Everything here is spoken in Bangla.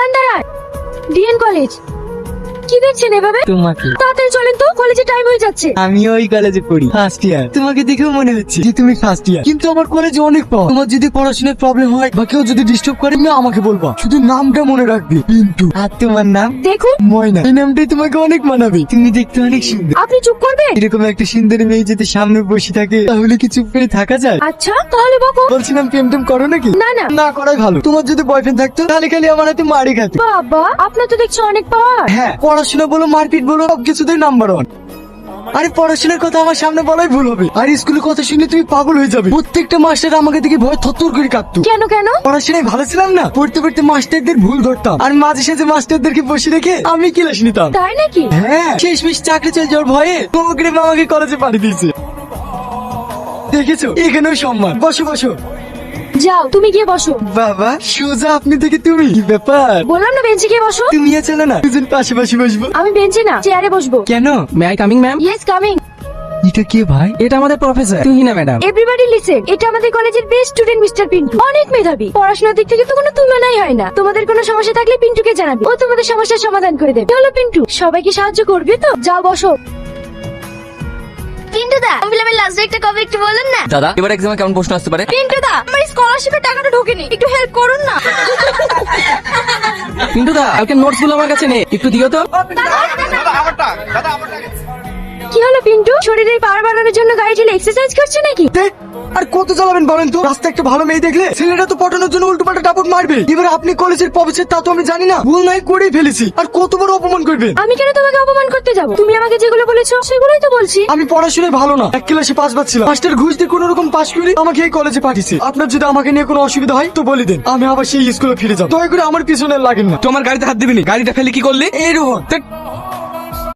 দাঁড়ান দাঁড়ান, ডিএন কলেজ। কি দেখছেন এভাবে? তোমাকে। তাড়াতাড়ি চলেন তো, কলেজে টাইম হয়ে যাচ্ছে। আমি ওই কলেজে পড়ি, ফার্স্ট ইয়ার। তোমাকে দেখেও মনে হচ্ছে যে তুমি ফার্স্ট ইয়ার, কিন্তু আমার কলেজে অনেক পাওয়া। তোমার যদি পড়াশোনায় প্রবলেম হয় বা কেউ যদি ডিস্টার্ব করে, তুমি আমাকে বলবা, শুধু নামটা মনে রাখবে, পিন্টু। আর তোমার নাম? দেখুন, ময়না। এই নামটাই তোমাকে অনেক মানাবে, তুমি দেখতে অনেক সুন্দর। আপনি চুপ করবেন? এরকম একটা সুন্দর মেয়ে যদি সামনে বসে থাকে, তাহলে কি চুপ করে থাকা যায়? আচ্ছা তাহলে বকো। বলছিলাম প্রেম টেম করো নাকি? না না। না করাই ভালো। তোমার যদি বয়ফ্রেন্ড থাকতো, তাহলে খালি আমার হাতে মারি খাতো। বাবা, আপনার তো দেখছি অনেক পাওয়ার। হ্যাঁ, পড়াশোনা বলো, মারপিট বলো, সবকিছুতেই নাম্বার ওয়ান। আরে পড়াশোনার কথা আমার সামনে বলাই ভুল হবে। আর স্কুলের কথা শুনে তুমি পাগল হয়ে যাবে। প্রত্যেকটা মাস্টার আমাকে দেখে ভয় থরথর করে কাঁপতো। কেন কেন? পড়াশোনায় ভালো ছিলাম না, পড়তে পড়তে মাস্টারদের ভুল ধরতাম, আর মাঝে সাঝে মাস্টারদেরকে বসে রেখে আমি ক্লাস নিতাম। তাই নাকি? হ্যাঁ, শেষমেশ চাকরি চলে যাওয়ার ভয়ে তোমাকে আমাকে কলেজে পাঠিয়ে দিয়েছে। দেখেছো, এখানেও সম্মান। বসো বসো। যাও, তুমি গিয়ে বসো। বাবা, সোজা আপনি থেকে তুমি, কি ব্যাপার? বললাম না বেঞ্চে গিয়ে বসো। তুমিও চলো না, দুজন পাশাপাশি বসবো। আমি বেঞ্চে না, চেয়ারে বসবো। কেন? May I coming ma'am? Yes coming. এটা কে ভাই? এটা আমাদের professor Tuhina madam. Everybody listen, এটা আমাদের কলেজের বেস্ট স্টুডেন্ট মিস্টার পিন্টু। অনেক মেধাবী, পড়াশোনার দিক থেকে তো কোনো তুলনাই হয় না। তোমাদের কোনো সমস্যা থাকলে পিন্টুকে জানাবে, ও তোমাদের সমস্যার সমাধান করে দেবে। চলো পিন্টু, সবাইকে সাহায্য করবে তো? যাও বসো। পিন্টু দা, কমপ্লিমেন্ট লাস্ট ডেটটা কবে একটু বলুন না? দাদা, এবার এক্সামে কেমন প্রশ্ন আসতে পারে? পিন্টু দা, আমার স্কলারশিপের টাকাটা ঢোকেনি, একটু হেল্প করুন না। পিন্টু দা, কালকে নোটস গুলো আমার কাছে নেই, একটু দিও তো। কি হলো পিন্টু, শরীরের পাওয়ার বাড়ানোর জন্য গাড়ি ঠেলে এক্সারসাইজ করছে নাকি? দেখ, আর কত চালাবেন বলেন তো? রাস্তায় একটা ভালো মেয়ে দেখলে ছেলেটা তো পটানোর জন্য উল্টো পাল্টা টাপট মারবে। এবার আপনি কলেজের প্রফেসর, তা তো আমি জানি না, ভুল নাই করেই ফেলেছি, আর কত বড় অপমান করবেন। আমি কেন তোমাকে অপমান করতে যাব? তুমি আমাকে যেগুলো বলেছো সেগুলোই তো বলছি। আমি পড়াশোনায় ভালো না, এক ক্লাসে 5 বার ছিলাম, মাস্টার ঘুষ দিয়ে কোন রকম পাশ করে আমাকে এই কলেজে পাঠিয়েছে। আপনার যদি আমাকে নিয়ে কোনো অসুবিধা হয় তো বলে দেন, আমি আবার সেই স্কুলে ফিরে যাব। দয়া করে আমার পিছনে লাগেন না। তোমার গাড়িতে হাত দিবি নি, গাড়িটা ফেলে কি করলি? এই রোহন,